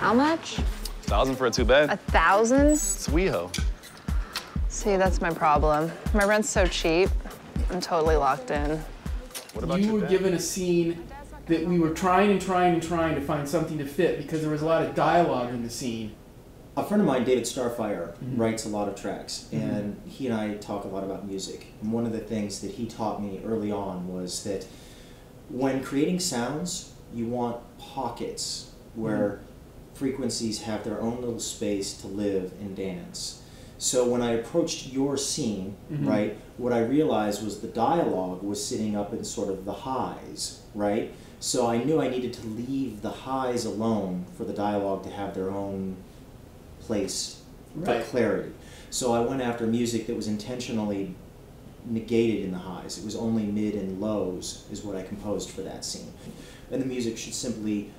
How much? 1,000 for a two-bed. 1,000? It's WeHo. See, that's my problem. My rent's so cheap, I'm totally locked in. What about you your were bed? given a scene that we were trying to find something to fit because there was a lot of dialogue in the scene. A friend of mine, David Starfire, writes a lot of tracks, and he and I talk a lot about music. And one of the things that he taught me early on was that when creating sounds, you want pockets where frequencies have their own little space to live and dance. So when I approached your scene, right, what I realized was the dialogue was sitting up in sort of the highs, right? So I knew I needed to leave the highs alone for the dialogue to have their own place for clarity. So I went after music that was intentionally negated in the highs. It was only mid and lows is what I composed for that scene. And the music should simply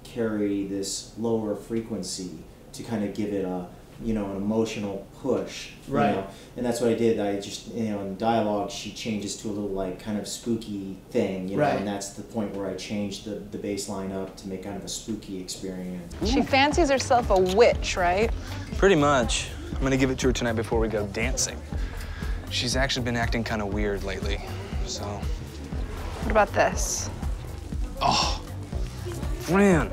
carry this lower frequency to kind of give it a, you know, an emotional push, Right. you know? And that's what I did. I just, you know, in dialogue, she changes to a little, like, kind of spooky thing, you know, and that's the point where I changed the bass line up to make kind of a spooky experience. She fancies herself a witch, right? Pretty much. I'm gonna give it to her tonight before we go dancing. She's actually been acting kind of weird lately, so. What about this? Oh, Fran,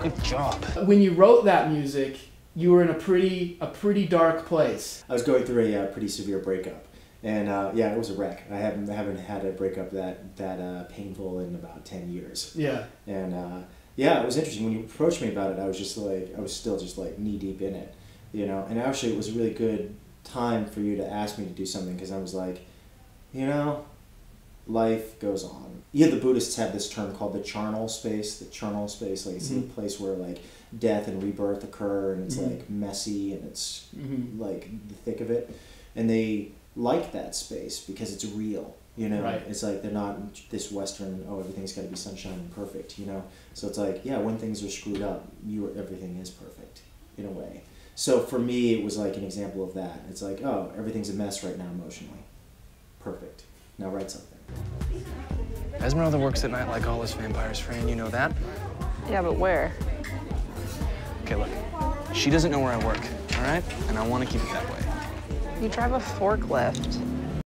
good job. When you wrote that music, you were in a pretty dark place. I was going through a pretty severe breakup, and yeah, it was a wreck. I haven't had a breakup that painful in about 10 years. Yeah. And yeah, it was interesting when you approached me about it. I was still just like knee deep in it, you know. And actually, it was a really good time for you to ask me to do something because I was like, you know, life goes on. Yeah, the Buddhists have this term called the charnel space. The charnel space, like it's a place where like death and rebirth occur, and it's like messy, and it's like the thick of it. And they like that space because it's real, you know. Right. It's like they're not this Western, oh, everything's got to be sunshine and perfect, you know. So it's like, yeah, when things are screwed up, everything is perfect in a way. So for me, it was like an example of that. It's like, oh, everything's a mess right now emotionally. Perfect. Now write something. Esmeralda works at night like all us vampires, Fran, you know that? Yeah, but where? Okay, look, she doesn't know where I work, all right? And I want to keep it that way. You drive a forklift.